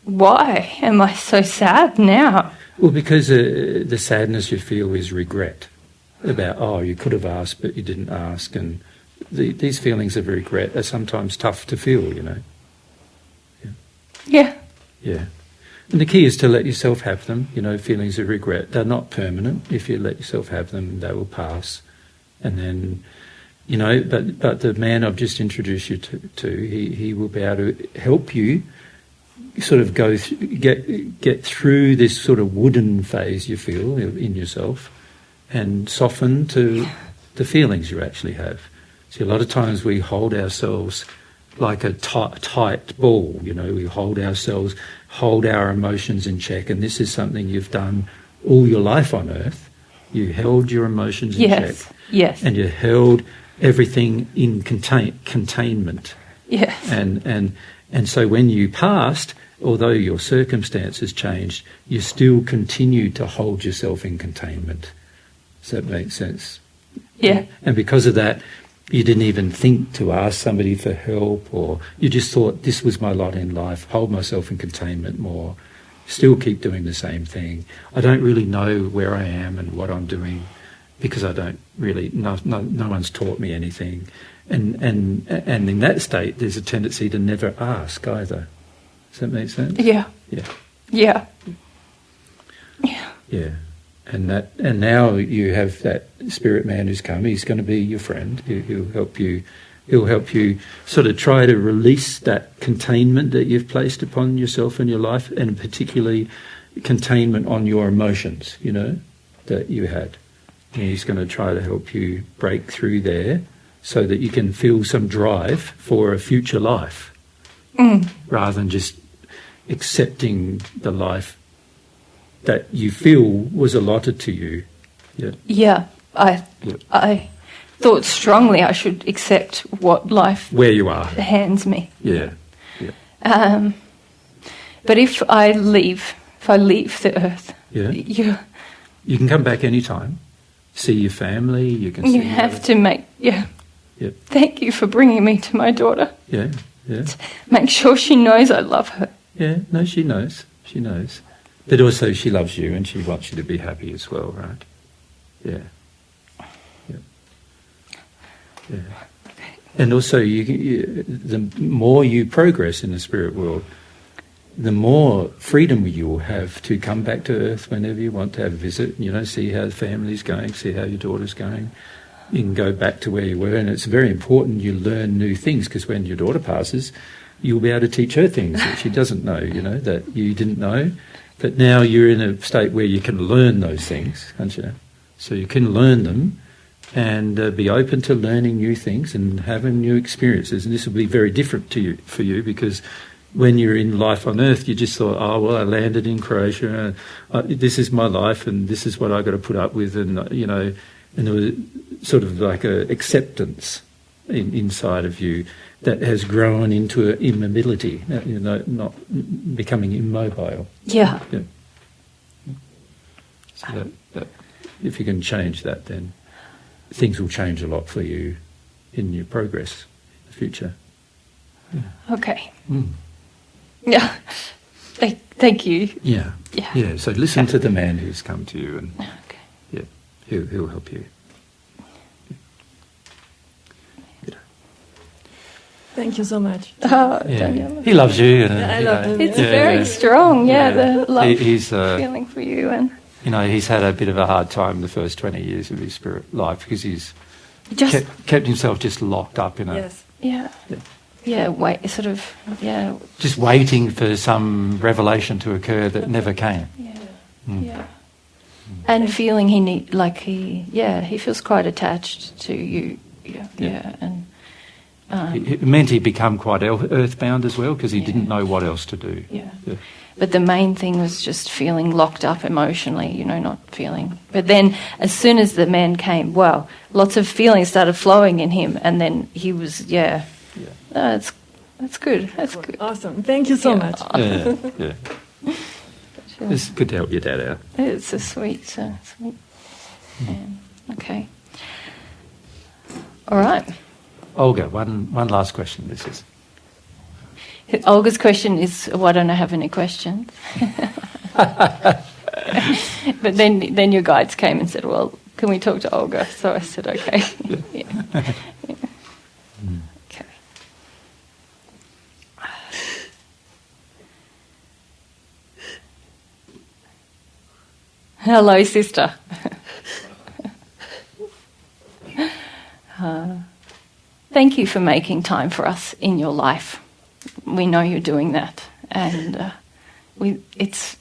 Why am I so sad now? Well, because the sadness you feel is regret about, you could have asked but you didn't ask, and these feelings of regret are sometimes tough to feel, Yeah. Yeah. And the key is to let yourself have them, feelings of regret. They're not permanent. If you let yourself have them, they will pass. And then, but the man I've just introduced you to he will be able to help you sort of get through this sort of wooden phase you feel in yourself and soften to the feelings you actually have. See, a lot of times we hold ourselves like a tight ball, we hold our emotions in check, and this is something you've done all your life on earth. You held your emotions in check. Yes. And you held everything in containment. Yes. And so when you passed, although your circumstances changed, you still continued to hold yourself in containment. Does that make sense? Yeah. And because of that, you didn't even think to ask somebody for help, or you just thought, this was my lot in life, hold myself in containment more, still keep doing the same thing. I don't really know where I am and what I'm doing because I don't really, no one's taught me anything. And in that state, there's a tendency to never ask either. Does that make sense? Yeah. Yeah. Yeah. Yeah. Yeah. And now you have that spirit man who's come. He's going to be your friend. He'll help you. He'll help you sort of try to release that containment that you've placed upon yourself and your life, and particularly containment on your emotions, that you had. And he's going to try to help you break through there so that you can feel some drive for a future life, rather than just accepting the life that you feel was allotted to you. Yeah. Yeah. I thought strongly I should accept what life Where you are. hands me. Yeah. Yeah. But if I leave the earth, Yeah. you You can come back anytime. See your family. You can see. have to make. Yeah. Yep. Thank you for bringing me to my daughter. Yeah. Yeah. Make sure she knows I love her. Yeah. No, she knows. She knows. But also she loves you and she wants you to be happy as well, right? Yeah. Yeah. Yeah. And also, the more you progress in the spirit world, the more freedom you will have to come back to Earth whenever you want to have a visit, see how the family's going, see how your daughter's going. You can go back to where you were, and it's very important you learn new things, because when your daughter passes, you'll be able to teach her things that she doesn't know, that you didn't know. But now you're in a state where you can learn those things, can't you? So you can learn them and be open to learning new things and having new experiences. And this will be very different for you, because when you're in life on Earth, you just thought, oh, well, I landed in Croatia, this is my life and this is what I've got to put up with, and, and there was sort of like a acceptance inside of you that has grown into an immobility, not becoming immobile. Yeah. So that if you can change that, then things will change a lot for you in your progress in the future. Yeah. Okay. Yeah. Thank you. Yeah. Yeah. Yeah. So listen to the man who's come to you, and he'll help you. Thank you so much. Oh, Daniela. He loves you. I love him. It's very strong, the love he's feeling for you. And he's had a bit of a hard time the first 20 years of his spirit life, because he's just kept himself just locked up in a... Yes. Just waiting for some revelation to occur that never came. And feeling he feels quite attached to you. And it meant he'd become quite earthbound as well, because he didn't know what else to do. But the main thing was just feeling locked up emotionally, not feeling. But then as soon as the man came, lots of feelings started flowing in him, and then he was, that's good. That's good. Awesome. Thank you so much. Yeah. It's good to help your dad out. It's a sweet man. Okay. All right. Olga, one last question. This is. Olga's question is, why don't I have any questions? But then your guides came and said, well, can we talk to Olga? So I said, okay. Okay. Hello, sister. Thank you for making time for us in your life. We know you're doing that, and it's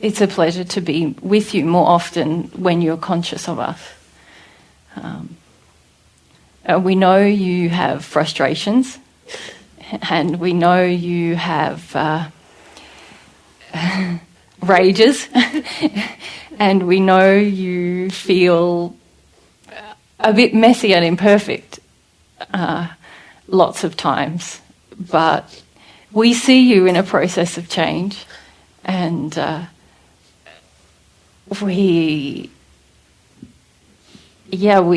a pleasure to be with you more often when you're conscious of us. We know you have frustrations, and we know you have rages, and we know you feel a bit messy and imperfect lots of times, but we see you in a process of change, and we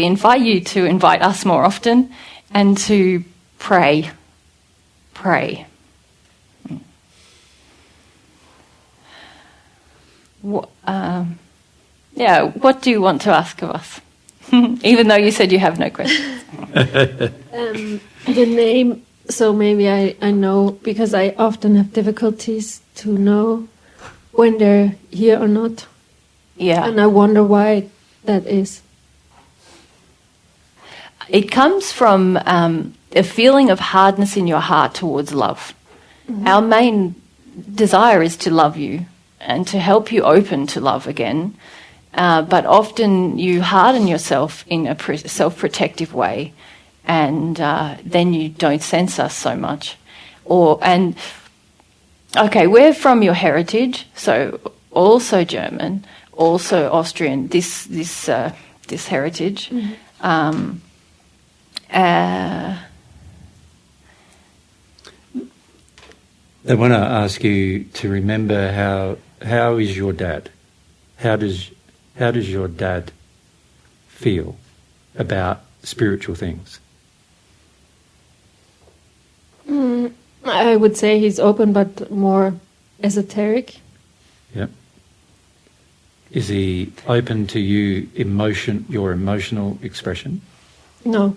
invite you to invite us more often and to pray. What do you want to ask of us? Even though you said you have no questions. The name, so maybe I know, because I often have difficulties to know when they're here or not. Yeah. And I wonder why that is. It comes from a feeling of hardness in your heart towards love. Mm-hmm. Our main desire is to love you and to help you open to love again. But often you harden yourself in a self-protective way, and then you don't sense us so much. We're from your heritage, so also German, also Austrian. This heritage. Mm-hmm. I want to ask you to remember how is your dad? How does your dad feel about spiritual things? I would say he's open, but more esoteric. Yep. Is he open to your emotional expression? No.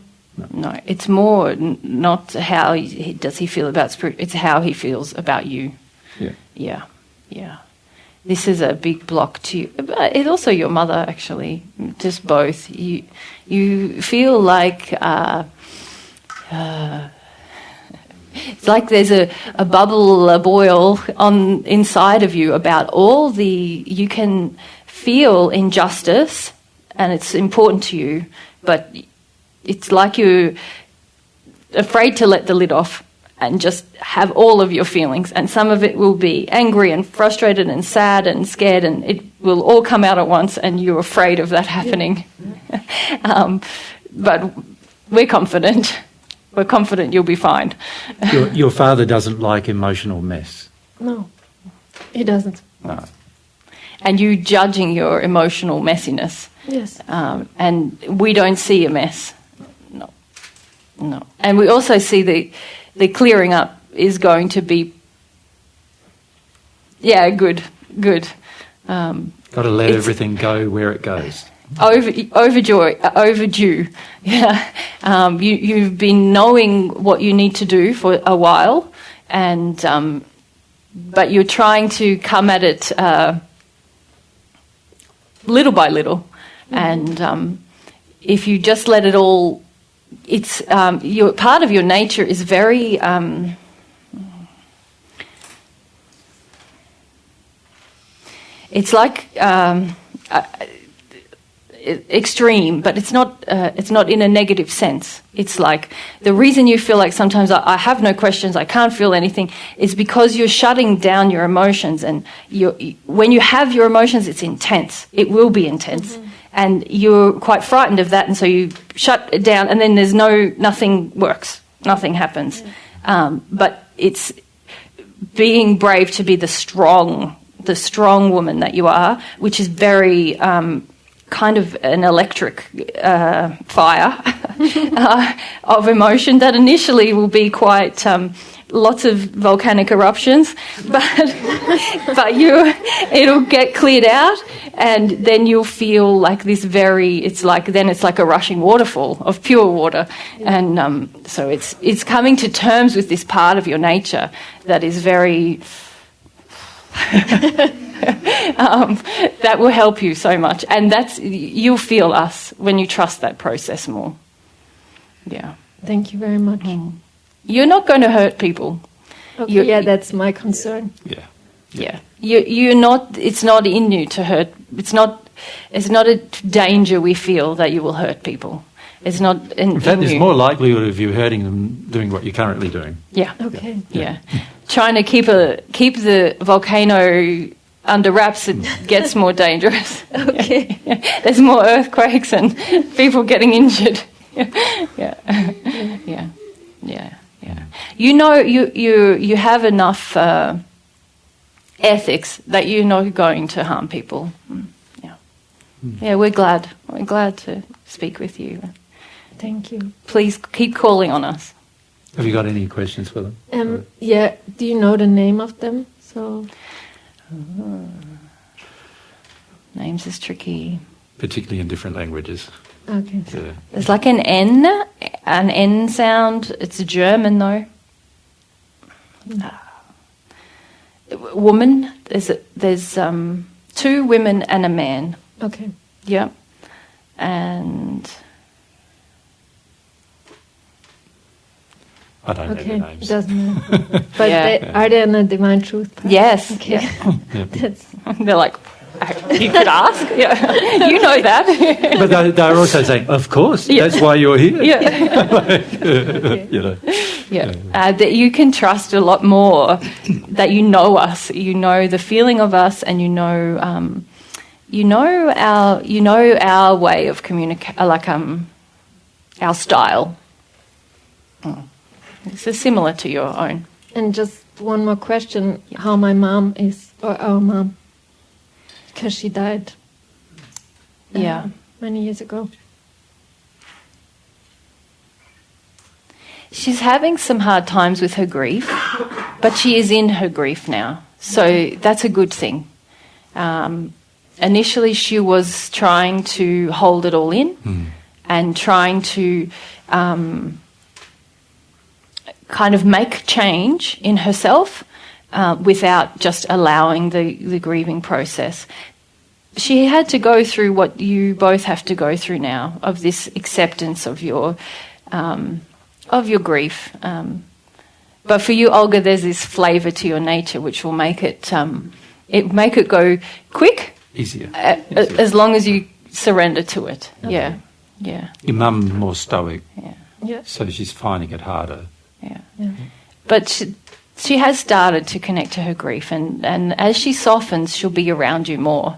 No, it's more not how does he feel about spirit. It's how he feels about you. Yeah. This is a big block to you. But it's also your mother, actually. Just both. You feel like it's like there's a bubble, a boil on inside of you about all you can feel injustice, and it's important to you, but it's like you're afraid to let the lid off and just have all of your feelings. And some of it will be angry and frustrated and sad and scared, and it will all come out at once, and you're afraid of that happening. But we're confident. We're confident you'll be fine. Your father doesn't like emotional mess. No, he doesn't. No. And you judging your emotional messiness. Yes. And we don't see a mess. No. And we also see the clearing up is going to be, good. Got to let everything go where it goes. Overdue. Yeah. You've been knowing what you need to do for a while, and but you're trying to come at it little by little, and if you just let it all, it's your part of your nature is very it's like extreme, but it's not in a negative sense. It's like the reason you feel like sometimes I have no questions, I can't feel anything, is because you're shutting down your emotions, and when you have your emotions, it's intense. It will be intense. Mm-hmm. And you're quite frightened of that, and so you shut it down, and then nothing works, nothing happens. Yeah. But it's being brave to be the strong woman that you are, which is very kind of an electric fire of emotion that initially will be quite lots of volcanic eruptions, but it'll get cleared out, and then you'll feel like this it's like a rushing waterfall of pure water. And so it's coming to terms with this part of your nature that is very that will help you so much, and you'll feel us when you trust that process more. Yeah. Thank you very much. You're not going to hurt people. Okay, that's my concern. Yeah. You're not. It's not in you to hurt. It's not a danger we feel that you will hurt people. It's not in fact, there's you. more likelihood of you hurting them doing what you're currently doing. Yeah. Okay. Yeah. Trying to keep the volcano under wraps, it gets more dangerous. Okay. There's more earthquakes and people getting injured. Yeah. You know, you have enough ethics that you're not going to harm people. Yeah, we're glad to speak with you. Thank you. Please keep calling on us. Have you got any questions for them? Yeah. Do you know the name of them? So. Names is tricky. Particularly in different languages. Okay. Yeah. There's like an N sound. It's German though. Woman. There's 2 women and a man. Okay. Yeah. And I don't know the names. Doesn't matter. But are they in the Divine Truth path? yes. Okay. Yeah. They're like, you could ask. Yeah. You know that. But they're also saying, of course, that's why you're here. Yeah. That you can trust a lot more, that you know us, you know the feeling of us, and you know our way of communicating, like our style. This is similar to your own. And just one more question: how my mom is, or our mom, because she died. Many years ago. She's having some hard times with her grief, but she is in her grief now, so that's a good thing. Initially, she was trying to hold it all in, and trying to kind of make change in herself without just allowing the grieving process. She had to go through what you both have to go through now, of this acceptance of your grief. But for you, Olga, there's this flavour to your nature which will make it go quick, Easier. as long as you surrender to it. Okay. Yeah. Your mum more stoic, Yeah. so she's finding it harder. Yeah. But she has started to connect to her grief, and as she softens, she'll be around you more.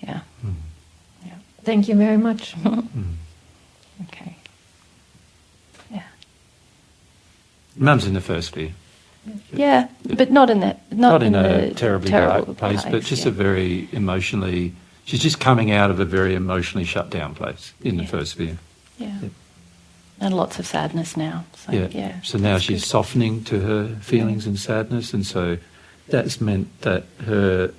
Yeah. Thank you very much. Okay. Yeah. Mum's in the first sphere. Yeah, but not in that. Not in the a terribly terrible dark place, but just a very emotionally... She's just coming out of a very emotionally shut down place in the first sphere. Yeah. And lots of sadness now. So, yeah. So now that's she's good. softening to her feelings and sadness, and so that's meant that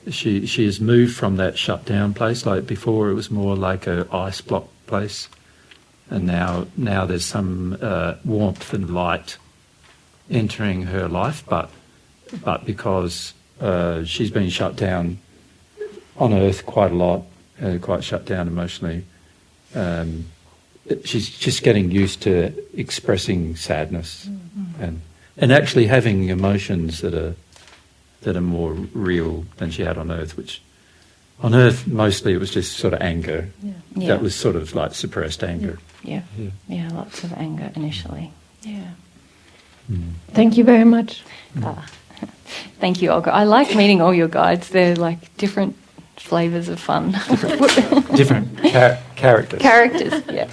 she has moved from that shut down place. Like before, it was more like a ice block place, and now there's some warmth and light entering her life, but because she's been shut down on Earth quite a lot, quite shut down emotionally. She's just getting used to expressing sadness and actually having emotions that are more real than she had on Earth, which on Earth mostly it was just sort of anger. Yeah. That was sort of like suppressed anger. Yeah, lots of anger initially. Yeah. Thank you very much. Thank you, Olga. I like meeting all your guides. They're like different flavours of fun. Different characters. Characters, yeah.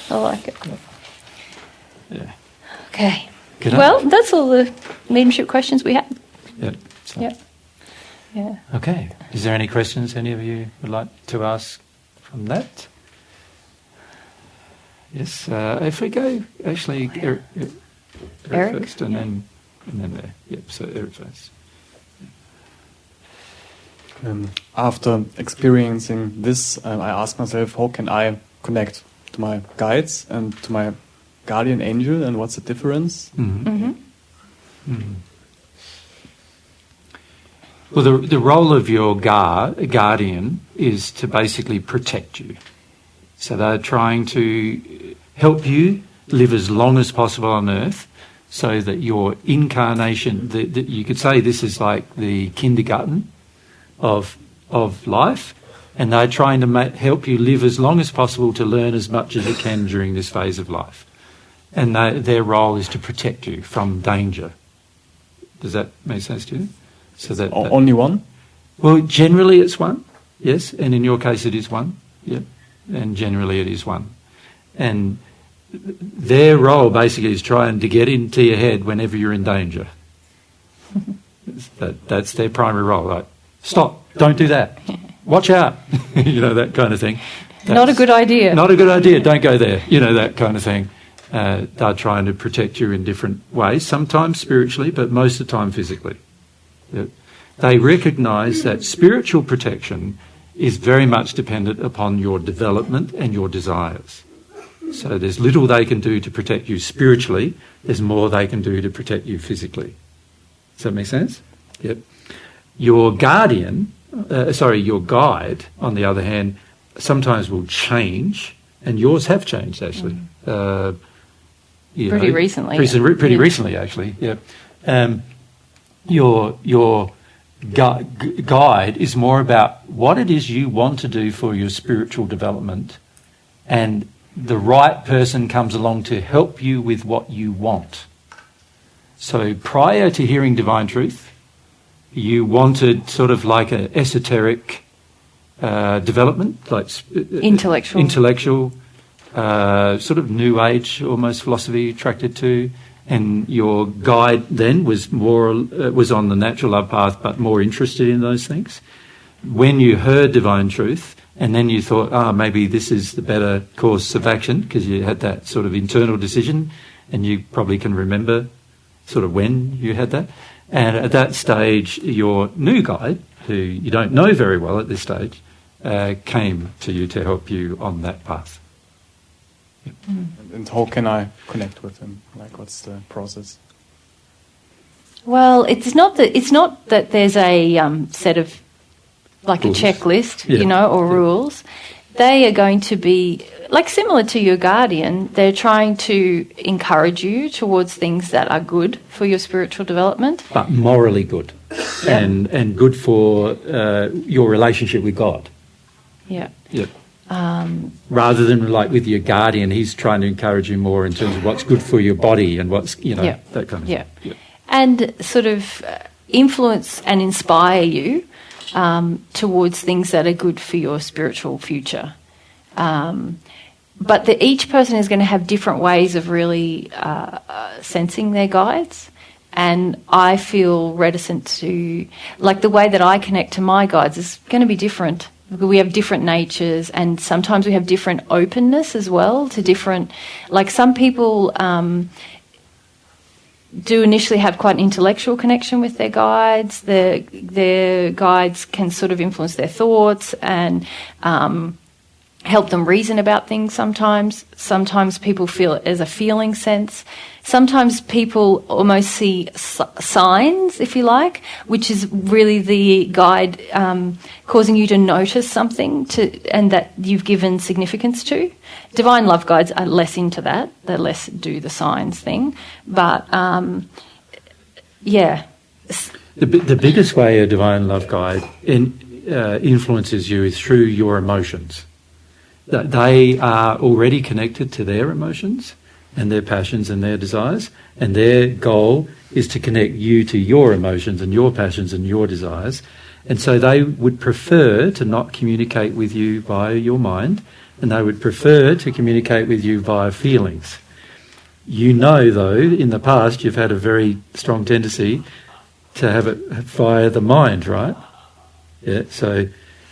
I like it. Yeah. Okay. Good Well, that's all the mediumship questions we had. Yeah. So- Yep. Yeah. Okay. Is there any questions any of you would like to ask from that? Yes. If we go, actually, Eric first, and then there. Yep. So Eric first. After experiencing this, I ask myself, how can I connect to my guides and to my guardian angel, and what's the difference? Well, the role of your guardian is to basically protect you. So they're trying to help you live as long as possible on Earth, so that your incarnation, you could say this is like the kindergarten of life, and they're trying to help you live as long as possible to learn as much as you can during this phase of life. And their role is to protect you from danger. Does that make sense to you? So that Only one? Well, generally it's one, yes, and in your case it is one, yeah, and generally it is one. And their role basically is trying to get into your head whenever you're in danger. That's their primary role, like, stop, don't do that, watch out, that kind of thing. Not a good idea. Not a good idea, don't go there, that kind of thing. They're trying to protect you in different ways, sometimes spiritually, but most of the time physically. They recognise that spiritual protection is very much dependent upon your development and your desires. So there's little they can do to protect you spiritually, there's more they can do to protect you physically. Does that make sense? Yep. Your guardian, your guide, on the other hand, sometimes will change, and yours have changed actually. Pretty recently. Pretty recently, actually. Yeah. Your guide is more about what it is you want to do for your spiritual development, and the right person comes along to help you with what you want. So prior to hearing Divine Truth, you wanted sort of like an esoteric development, like intellectual, sort of New Age almost philosophy attracted to, and your guide then was on the natural love path, but more interested in those things. When you heard Divine Truth, and then you thought, maybe this is the better course of action, because you had that sort of internal decision, and you probably can remember sort of when you had that. And at that stage, your new guide, who you don't know very well at this stage, came to you to help you on that path. And how can I connect with him? Like, what's the process? Well, it's not that there's a set of like rules. A checklist, or rules. They are going to be like similar to your guardian. They're trying to encourage you towards things that are good for your spiritual development, but morally good, and good for your relationship with God. Yeah. Yeah. Rather than like with your guardian, he's trying to encourage you more in terms of what's good for your body and what's that kind of thing. Yeah. And sort of influence and inspire you towards things that are good for your spiritual future. But each person is going to have different ways of really sensing their guides. And I feel reticent to, like the way that I connect to my guides is going to be different. We have different natures, and sometimes we have different openness as well to different, like some people do initially have quite an intellectual connection with their guides. Their guides can sort of influence their thoughts and help them reason about things sometimes. Sometimes people feel it as a feeling sense. Sometimes people almost see signs, if you like, which is really the guide causing you to notice something and that you've given significance to. Divine love guides are less into that. They less do the signs thing. But, The biggest way a divine love guide influences you is through your emotions. That they are already connected to their emotions and their passions and their desires, and their goal is to connect you to your emotions and your passions and your desires. And so they would prefer to not communicate with you via your mind, and they would prefer to communicate with you via feelings. You know, though, in the past you've had a very strong tendency to have it via the mind, right? Yeah, so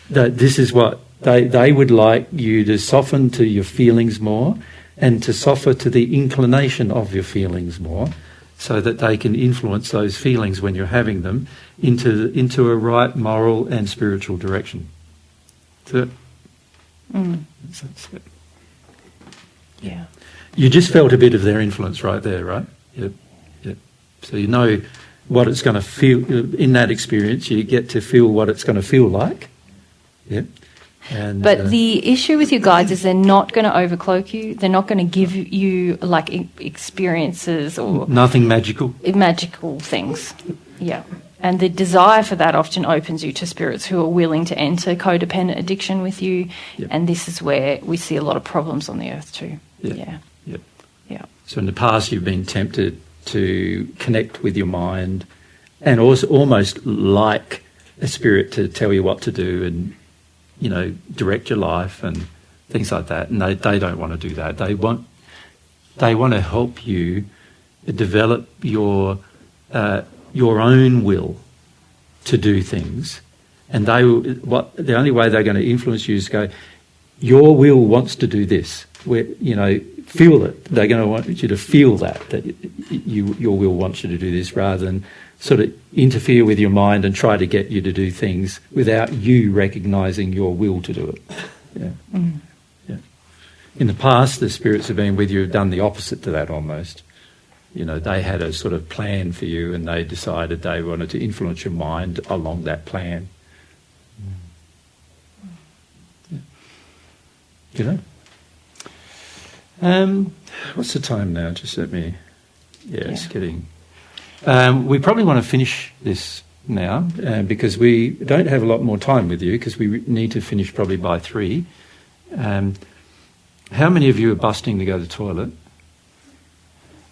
this is what they would like you to soften to your feelings more and to soften to the inclination of your feelings more, so that they can influence those feelings when you're having them into a right moral and spiritual direction. So, yeah. You just felt a bit of their influence right there, right? Yep. So you know what it's going to feel in that experience. You get to feel what it's going to feel like. Yep. But the issue with your guides is they're not going to overcloak you. They're not going to give you like experiences or nothing magical things. Yeah. And the desire for that often opens you to spirits who are willing to enter codependent addiction with you. Yep. And this is where we see a lot of problems on the earth too. Yeah. So in the past you've been tempted to connect with your mind and also almost like a spirit to tell you what to do and direct your life and things like that. And they don't want to do that. They want to help you develop your own will to do things. And the only way they're going to influence you is go, your will wants to do this. Feel it. They're going to want you to feel that your will wants you to do this, rather than sort of interfere with your mind and try to get you to do things without you recognising your will to do it. Yeah. Yeah. In the past, the spirits have been with you, have done the opposite to that almost. They had a sort of plan for you, and they decided they wanted to influence your mind along that plan. Yeah. What's the time now? Just let me... it's getting... we probably want to finish this now because we don't have a lot more time with you, because we need to finish probably by 3. How many of you are busting to go to the toilet?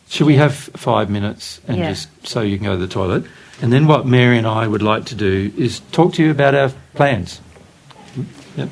Should we have 5 minutes and just so you can go to the toilet? And then what Mary and I would like to do is talk to you about our plans. Yep.